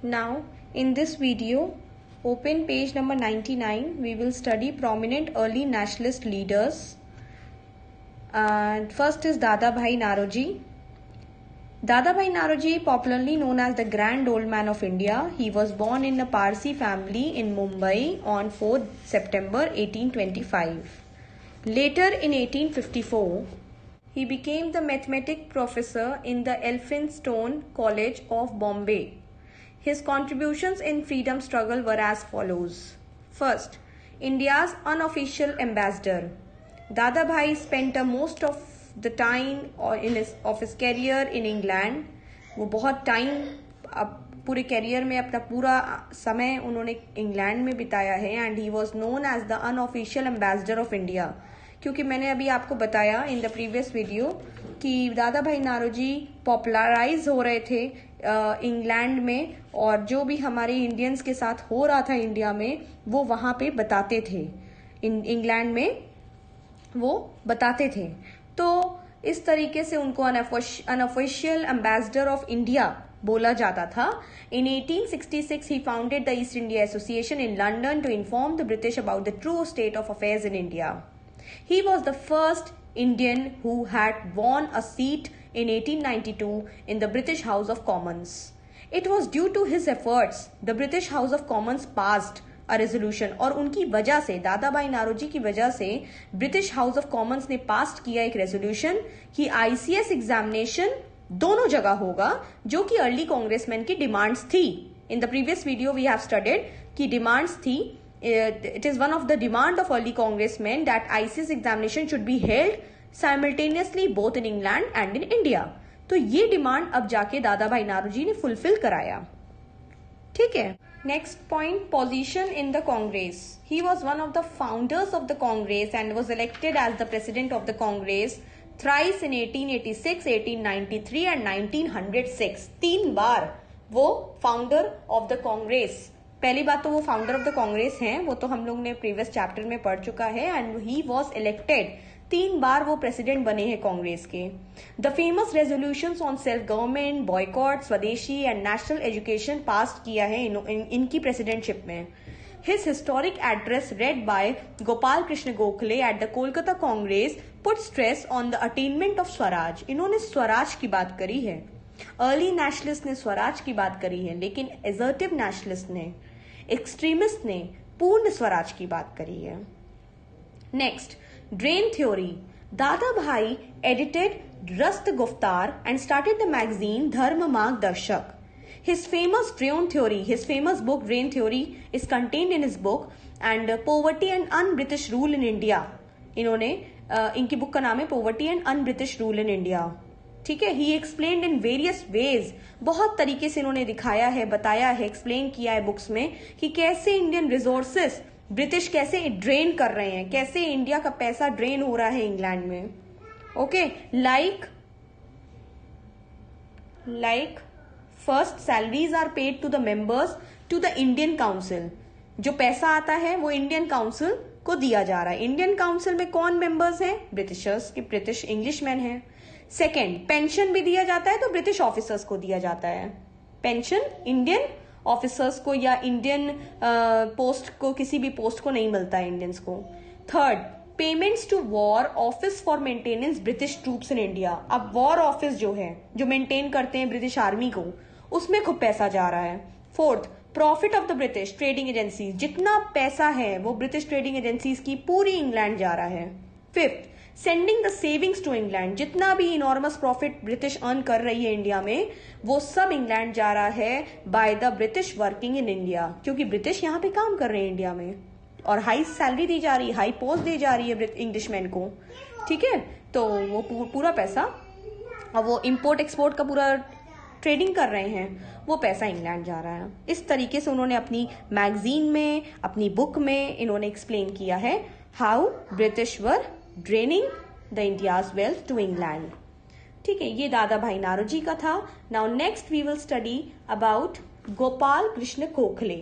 Now, in this video, open page number 99, we will study prominent early nationalist leaders. And first is Dadabhai Naoroji. Dadabhai Naoroji, popularly known as the Grand Old Man of India, he was born in a Parsi family in Mumbai on 4th September 1825. Later in 1854, he became the mathematics professor in the Elphinstone College of Bombay. His contributions in freedom struggle were as follows. First, India's unofficial ambassador. Dadabhai spent most of the time of his career in England. वो बहुत time पूरे career में अपना पूरा समय उन्होंने England में बिताया है and he was known as the unofficial ambassador of India. क्योंकि मैंने अभी आपको बताया इन द प्रीवियस वीडियो कि दादाभाई नारोजी पॉपुलराइज हो रहे थे इंग्लैंड में, और जो भी हमारे इंडियंस के साथ हो रहा था इंडिया में वो वहाँ पे बताते थे, इंग्लैंड में वो बताते थे. तो इस तरीके से उनको अनऑफिशियल एम्बेसडर ऑफ इंडिया बोला जाता था. इन 1866 he founded the East India Association in London to inform the British about the true state of affairs in India. He was the first Indian who had won a seat in 1892 in the British House of Commons. It was due to his efforts the British House of Commons passed a resolution, और उनकी वजह से, दादाभाई नारोजी की वजह से British house of Commons ने पास किया एक रेजोल्यूशन कि ICS एग्जामिनेशन दोनों जगह होगा, जो कि अर्ली कांग्रेसमैन की डिमांड्स थी. In the previous video we have studied कि डिमांड्स थी. It is one of the demand of early congressmen that ICS examination should be held simultaneously both in England and in India. तो ये demand अब जाके दादाभाई नारोजी ने fulfil कराया. ठीक है. Next point, position in the Congress. He was one of the founders of the Congress and was elected as the president of the Congress thrice in 1886, 1893 एंड 1906. 3 बार वो फाउंडर ऑफ द कांग्रेस. पहली बात तो वो फाउंडर ऑफ द कांग्रेस हैं, वो तो हम लोग ने प्रीवियस चैप्टर में पढ़ चुका है. एंड ही वॉज इलेक्टेड, 3 बार वो प्रेसिडेंट बने हैं कांग्रेस के. The famous resolutions on self government, boycott, swadeshi and national education pass किया है इनकी प्रेसिडेंटशिप में. His historic address read by Gopal Krishna Gokhale at the Kolkata Congress put stress on the attainment of swaraj. इन्होंने स्वराज की बात करी है. अर्ली नेशनलिस्ट ने स्वराज की बात करी है, लेकिन एजर्टिव नेशनलिस्ट ने, एक्सट्रीमिस्ट ने पूर्ण स्वराज की बात करी है. Next, drain theory. Dadabhai edited Rast Goftar and started the magazine Dharm Margdarshak. His famous drain theory, his famous book Drain Theory is contained in his book and Poverty and Un-British Rule in India. इन्होंने इनकी book का नाम है Poverty and Un-British Rule in India. ठीक है. ही explained in various ways, बहुत तरीके से इन्होंने दिखाया है, बताया है, एक्सप्लेन किया है बुक्स में कि कैसे इंडियन रिसोर्सेस ब्रिटिश कैसे ड्रेन कर रहे हैं, कैसे इंडिया का पैसा ड्रेन हो रहा है इंग्लैंड में. Okay. Like first, salaries are paid to the members to the Indian council. जो पैसा आता है वो इंडियन काउंसिल को दिया जा रहा है. इंडियन काउंसिल में कौन मेंबर्स हैं? ब्रिटिशर्स की, ब्रिटिश इंग्लिशमैन हैं. सेकेंड, पेंशन भी दिया जाता है तो ब्रिटिश ऑफिसर्स को दिया जाता है. पेंशन इंडियन ऑफिसर्स को या इंडियन पोस्ट को, किसी भी पोस्ट को नहीं मिलता है इंडियंस को. Third, payments to war office for maintenance British troops in India. अब वॉर ऑफिस जो है, जो मेंटेन करते हैं ब्रिटिश आर्मी को, उसमें खूब पैसा जा रहा है. Fourth, profit of the British trading agencies. जितना पैसा है वो ब्रिटिश ट्रेडिंग एजेंसीज की पूरी इंग्लैंड जा रहा है. Fifth, sending the savings to England. जितना भी इनॉर्मस प्रॉफिट ब्रिटिश अर्न कर रही है इंडिया में, वो सब इंग्लैंड जा रहा है by the British working in India. क्योंकि ब्रिटिश यहाँ पे काम कर रहे हैं इंडिया में और हाई सैलरी दी जा रही है, हाई पोस्ट दी जा रही है इंग्लिशमैन को. ठीक है. तो वो पूरा पैसा, और वो इम्पोर्ट एक्सपोर्ट का पूरा ट्रेडिंग कर रहे हैं, वो पैसा इंग्लैंड जा रहा है. इस तरीके से उन्होंने अपनी मैगजीन में, अपनी बुक में इन्होंने एक्सप्लेन किया है how British were draining the India's wealth to England. ठीक है. ये दादाभाई नारोजी का था. Now next we will study about Gopal Krishna Gokhale.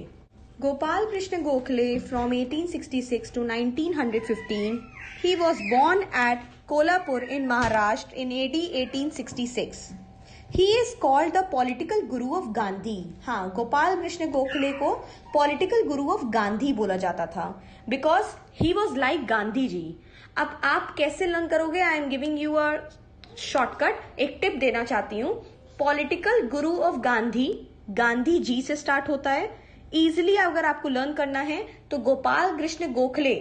Gopal Krishna Gokhale from 1866 to 1915. He was born at Kolhapur in Maharashtra in AD 1866. He is called the political Guru of Gandhi. हाँ, गोपाल कृष्ण गोखले को political Guru of Gandhi बोला जाता था because he was like Gandhi ji. अब आप कैसे learn करोगे, I am giving you a shortcut, एक टिप देना चाहती हूं। Political Guru of Gandhi, Gandhi ji से स्टार्ट होता है। इजिली अगर आपको लर्न करना है तो गोपाल कृष्ण गोखले,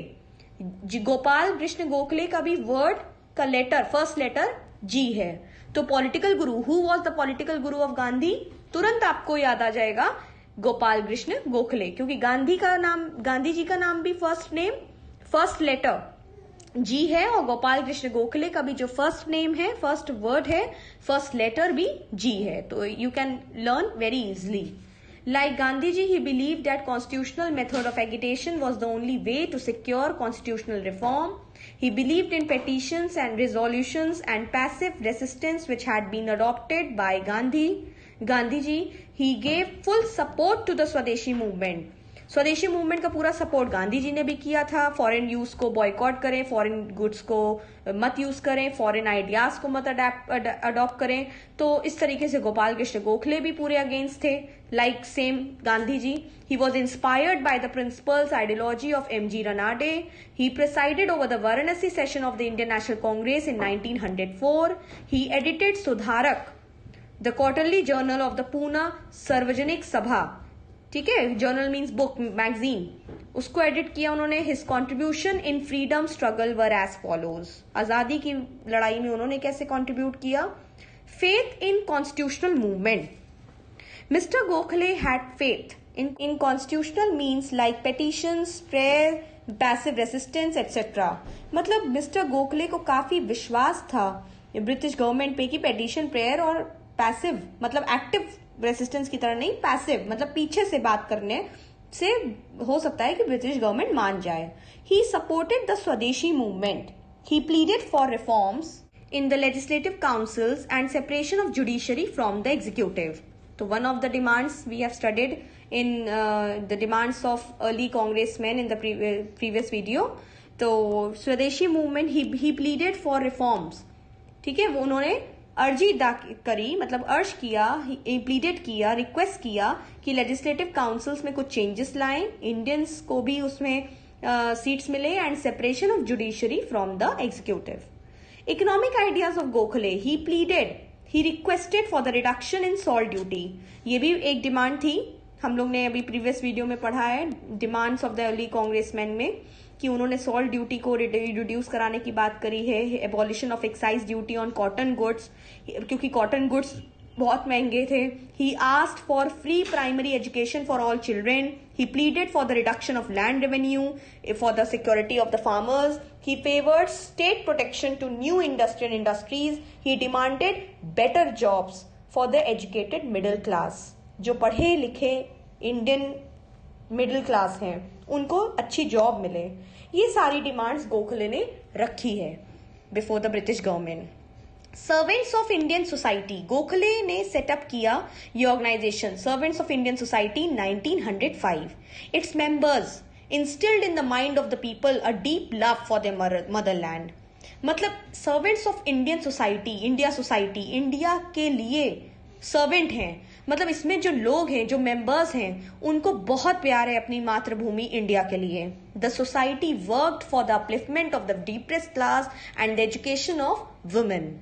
गोपाल कृष्ण गोखले का भी वर्ड का लेटर, फर्स्ट लेटर जी है। तो political Guru, who was the political Guru of Gandhi, तुरंत आपको याद आ जाएगा गोपाल कृष्ण गोखले, क्योंकि गांधी का नाम, गांधी जी का नाम भी फर्स्ट नेम, फर्स्ट लेटर जी है, और गोपाल कृष्ण गोखले का भी जो फर्स्ट नेम है, फर्स्ट वर्ड है, फर्स्ट लेटर भी जी है। तो you can learn very easily. Like Gandhiji, he believed that constitutional method of agitation was the only way to secure constitutional reform. He believed in petitions and resolutions and passive resistance which had been adopted by Gandhiji. He gave full support to the Swadeshi movement. स्वदेशी movement का पूरा support Gandhi ji ने भी किया था। Foreign use को boycott करें, foreign goods को मत यूज करें, फॉरेन आइडियाज को मत अडॉप्ट करें। तो इस तरीके से गोपाल कृष्ण गोखले भी पूरे अगेंस्ट थे, like same Gandhi ji. He was inspired by the principles ideology of M.G. Ranade. He presided over the Varanasi session of the Indian National Congress in 1904। He edited Sudharak, the quarterly journal of the Poona Sarvajanik Sabha, ठीक है, जर्नल मीन्स बुक, मैगजीन, उसको edit किया उन्होंने। His contribution in freedom struggle were as follows. आजादी की लड़ाई में उन्होंने कैसे कॉन्ट्रीब्यूट किया। Faith in constitutional movement, mister Gokhale had faith in constitutional means like petitions, prayer, passive resistance etcetera. मतलब मिस्टर गोखले को काफी विश्वास था ब्रिटिश गवर्नमेंट पे कि पेटिशन, प्रेयर और पैसिव मतलब एक्टिव रेसिस्टेंस की तरह नहीं, पैसिव मतलब पीछे से बात करने से हो सकता है कि ब्रिटिश गवर्नमेंट मान जाए। ही सपोर्टेड द स्वदेशी movement. He pleaded for reforms in the legislative councils and separation of judiciary from the executive. तो one of the demands we have studied in the demands of early Congressman in the previous video. तो Swadeshi movement, he pleaded for reforms, ठीक है, वो उन्होंने अर्जी करी, मतलब अर्ज किया, प्लीडेड किया, रिक्वेस्ट किया कि लेजिस्लेटिव काउंसिल्स में कुछ चेंजेस लाएं, इंडियंस को भी उसमें सीट्स मिले, and separation of judiciary from the executive. Economic ideas of Gokhale, he pleaded, he requested for the reduction in salt duty. ये भी एक डिमांड थी, हम लोग ने अभी प्रीवियस वीडियो में पढ़ा है demands of the early congressman में, कि उन्होंने सॉल्ट ड्यूटी को रिड्यूस कराने की बात करी है। Abolition of excise duty on cotton goods, क्योंकि कॉटन गुड्स बहुत महंगे थे। He asked for free primary education for all children. He pleaded for the reduction of land revenue for the security of the farmers. He favoured state protection to new industrial industries. He demanded better jobs for the educated middle class. जो पढ़े लिखे Indian middle class हैं उनको अच्छी job मिले, ये सारी demands Gokhale ने रखी है before the British government. Servants of Indian Society, Gokhale ने सेटअप किया ये organisation Servants of Indian Society 1905। Its members instilled in the mind of the people a deep love for their motherland. मतलब Servants of Indian Society, India Society, India के लिए servant हैं, मतलब इसमें जो लोग हैं, जो मेंबर्स हैं, उनको बहुत प्यार है अपनी मातृभूमि इंडिया के लिए। The society worked for the upliftment of the depressed class and the education of women.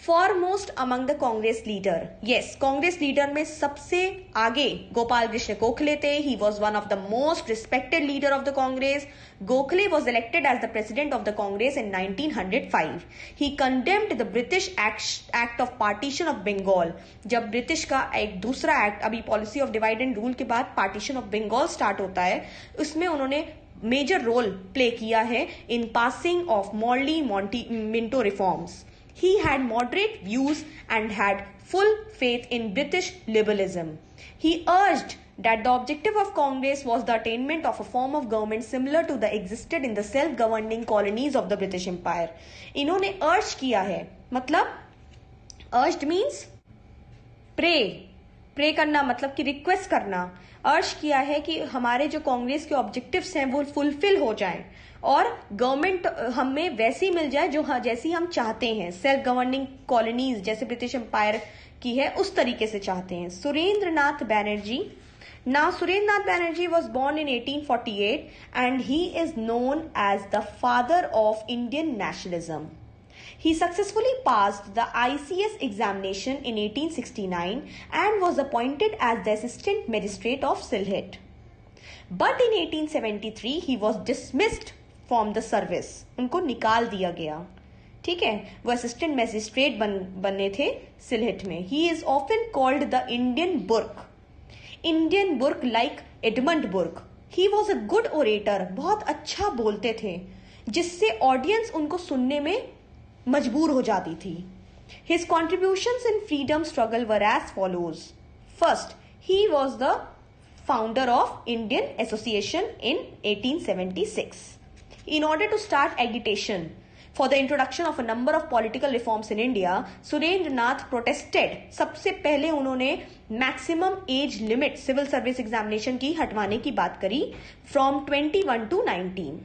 Foremost among the Congress leader, yes, Congress leader में सबसे आगे गोपाल कृष्ण गोखले थे। He was one of the most respected leader of the Congress. Gokhale was elected as the president of the Congress in 1905। He condemned the British act of partition of Bengal. जब British का एक दूसरा act, अभी policy of divide and rule के बाद partition of Bengal start होता है, उसमें उन्होंने मेजर रोल प्ले किया है इन passing of Morley Minto reforms. He had moderate views and had full faith in British liberalism. He urged that the objective of Congress was the attainment of a form of government similar to the existed in the self-governing colonies of the British Empire. इन्होंने urge किया है, मतलब urged means pray करना, मतलब कि request करना। अर्ज किया है कि हमारे जो कांग्रेस के ऑब्जेक्टिव्स हैं वो फुलफिल हो जाएं और गवर्नमेंट हमें वैसी मिल जाए जो जैसी हम चाहते हैं। सेल्फ गवर्निंग कॉलोनीज जैसे ब्रिटिश एम्पायर की है उस तरीके से चाहते हैं। Surendranath Banerjee, now Surendranath Banerjee was born in 1848 and he is known as the father of Indian nationalism. He successfully passed the ICS examination in 1869 and was appointed as the assistant magistrate of Sylhet. But in 1873 he was dismissed from the service. उनको निकाल दिया गया, ठीक है। वो assistant magistrate बने थे सिलहट में। He is often called the Indian Burke, Indian Burke like Edmund Burke. He was a good orator, बहुत अच्छा बोलते थे, जिससे ऑडियंस उनको सुनने में मजबूर हो जाती थी। His contributions in freedom struggle were as follows. First, he was the founder of Indian association in 1876. In order to start agitation for the introduction of a number of political reforms in India, Surendranath protested. सबसे पहले उन्होंने maximum age limit civil service examination की हटवाने की बात करी from 21 to 19.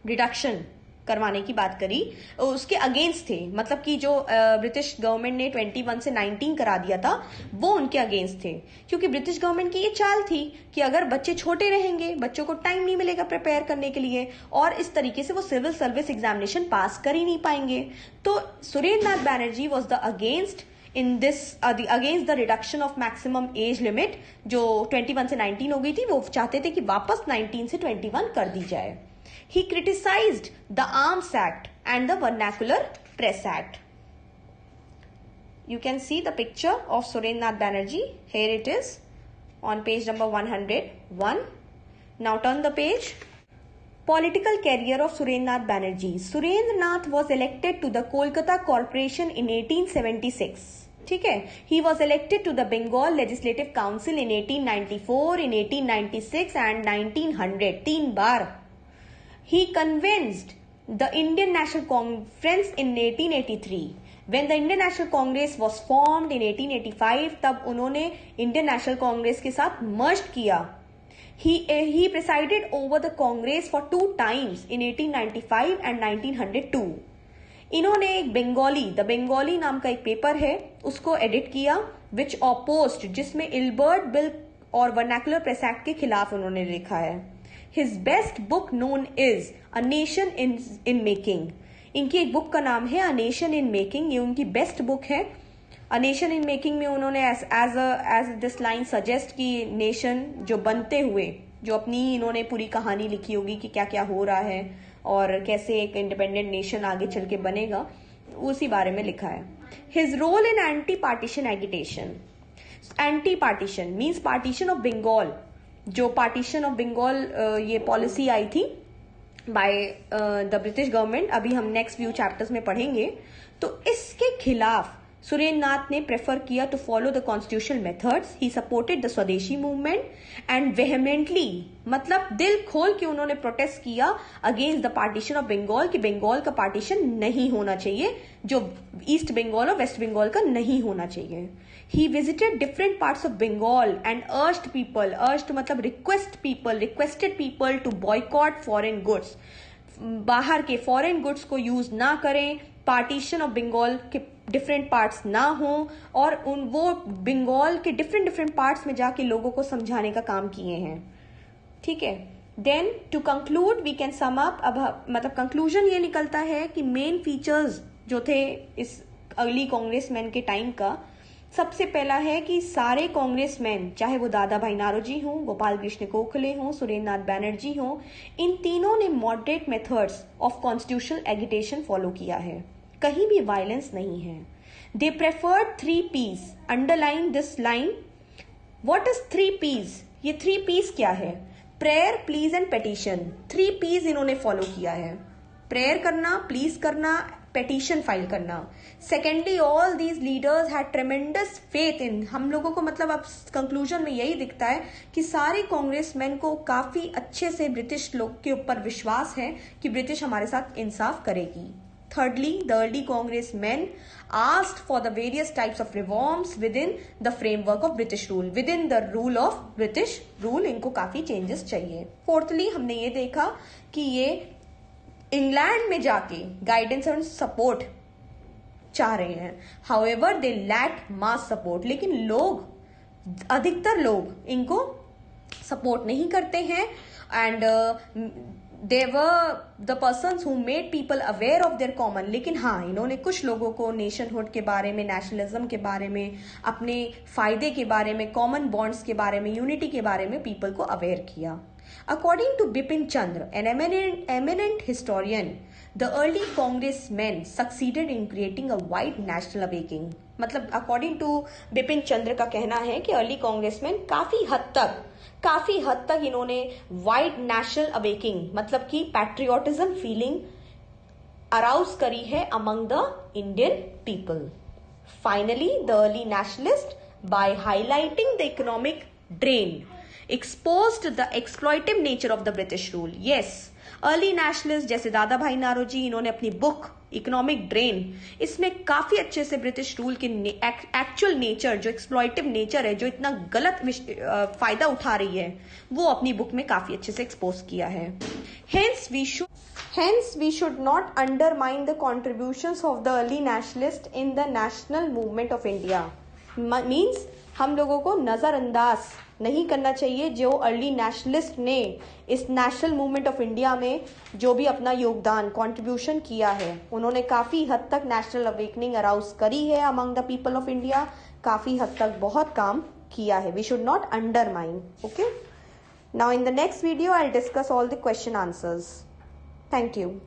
Reduction करवाने की बात करी, उसके अगेंस्ट थे। मतलब कि जो ब्रिटिश गवर्नमेंट ने 21 से 19 करा दिया था वो उनके अगेंस्ट थे, क्योंकि ब्रिटिश गवर्नमेंट की ये चाल थी कि अगर बच्चे छोटे रहेंगे, बच्चों को टाइम नहीं मिलेगा प्रिपेयर करने के लिए, और इस तरीके से वो सिविल सर्विस एग्जामिनेशन पास कर ही नहीं पाएंगे। तो Surendranath Banerjee was the against in this against the reduction of maximum age limit जो 21 से 19 हो गई थी। वो चाहते थे कि वापस 19 से 21 कर दी जाए। He criticized the Arms Act and the Vernacular Press Act. You can see the picture of Surendranath Banerjee. Here it is on page number 101. Now turn the page. Political career of Surendranath Banerjee. Surendranath was elected to the Kolkata Corporation in 1876. ठीक है। He was elected to the Bengal Legislative Council in 1894, in 1896 and 1900. 3 bar. He convinced the Indian National Conference in 1883. When the Indian National Congress was formed in 1885, तब उन्होंने Indian National Congress के साथ merged किया। He presided over the Congress for 2 times in 1895 and 1902. इन्होंने एक the Bengali नाम का एक पेपर है उसको एडिट किया, which opposed, जिसमें इल्बर्ट बिल और वर्नाकुलर प्रेस एक्ट के खिलाफ उन्होंने लिखा है। His best book known is A Nation in Making. इनकी एक बुक का नाम है A Nation in Making, ये उनकी बेस्ट बुक है। A Nation in Making में उन्होंने as this line suggest कि नेशन जो बनते हुए, जो अपनी इन्होंने पूरी कहानी लिखी होगी कि क्या क्या हो रहा है और कैसे एक इंडिपेंडेंट नेशन आगे चल के बनेगा, उसी बारे में लिखा है। His role in anti-partition agitation. Anti-partition means partition of Bengal. जो पार्टीशन ऑफ बंगाल ये पॉलिसी आई थी बाय द ब्रिटिश गवर्नमेंट, अभी हम नेक्स्ट फ्यू चैप्टर्स में पढ़ेंगे। तो इसके खिलाफ सुरेंद्रनाथ ने प्रेफर किया to follow the constitutional methods. He supported the स्वदेशी मूवमेंट एंड वेहेमेंटली, मतलब दिल खोल के उन्होंने प्रोटेस्ट किया against the partition of Bengal, कि बंगाल का पार्टीशन नहीं होना चाहिए, जो ईस्ट बंगाल और वेस्ट बंगाल का नहीं होना चाहिए। He visited different parts of Bengal and urged मतलब requested people to boycott foreign goods. बाहर के फॉरेन गुड्स को यूज ना करें, पार्टीशन ऑफ बंगाल के डिफरेंट पार्ट्स ना हो, और वो बंगाल के डिफरेंट पार्ट्स में जाके लोगों को समझाने का काम किए हैं। ठीक है। Then to conclude we can sum up. अब मतलब कंक्लूजन ये निकलता है कि मेन फीचर्स जो थे इस अर्ली कांग्रेसमैन के टाइम का, सबसे पहला है कि सारे कांग्रेसमैन, चाहे वो दादा भाई नारोजी हों, गोपाल कृष्ण गोखले हों, सुरेंद्रनाथ बैनर्जी हों, इन तीनों ने moderate methods of constitutional agitation follow किया है। कहीं भी वायलेंस नहीं है। They preferred 3 P's। Underline this line. What is 3 P's? ये 3 P's क्या है? Prayer, please and petition. 3 P's इन्होंने फॉलो किया है। प्रेयर करना, प्लीज करना, पेटिशन फाइल करना। Secondly, all these leaders had ट्रेमेंडस faith in. हम लोगों को मतलब अब कंक्लूजन में यही दिखता है कि सारे कांग्रेसमैन को काफी अच्छे से ब्रिटिश लोग के ऊपर विश्वास है कि ब्रिटिश हमारे साथ इंसाफ करेगी। Thirdly, the early Congressmen asked for the various types of reforms within the framework of British rule. Within the rule of British rule, इनको काफी changes चाहिए। Fourthly, हमने ये देखा कि ये इंग्लैंड में जाके गाइडेंस एंड सपोर्ट चाह रहे हैं. However, they lack mass support. लेकिन अधिकतर लोग इनको सपोर्ट नहीं करते हैं. And they were the persons who made people aware of their common. लेकिन हाँ, इन्होंने कुछ लोगों को नेशनहुड के बारे में, नेशनलिज्म के बारे में, अपने फायदे के बारे में, कॉमन बॉन्ड्स के बारे में, यूनिटी के बारे में पीपल को अवेयर किया. According to Bipin Chandra, an eminent historian, the early congressmen succeeded in creating a wide national awakening. मतलब अकॉर्डिंग टू बिपिन चंद्र का कहना है कि अर्ली कांग्रेसमैन काफी हद तक इन्होंने वाइड नेशनल अवेकिंग मतलब कि पैट्रियोटिज्म फीलिंग अराउज करी है among the Indian people. Finally the early nationalist by highlighting the economic drain exposed the exploitive nature of the British rule. Yes, early nationalists जैसे दादा भाई नारोजी, इन्होंने अपनी बुक इकोनॉमिक ड्रेन, इसमें काफी अच्छे से ब्रिटिश रूल के एक्चुअल नेचर, जो एक्सप्लॉइटिव नेचर है, जो इतना गलत फायदा उठा रही है, वो अपनी बुक में काफी अच्छे से एक्सपोज किया है. Hence we should not undermine the contributions of the early nationalists in the national movement of India. Means हम लोगों को नजरअंदाज नहीं करना चाहिए जो अर्ली नेशनलिस्ट ने इस नेशनल मूवमेंट ऑफ इंडिया में जो भी अपना योगदान कंट्रीब्यूशन किया है. उन्होंने काफी हद तक नेशनल अवेकनिंग अराउज करी है among the people of India. काफी हद तक बहुत काम किया है. We should not undermine. Okay, now in the next video I will discuss all the question answers. Thank you.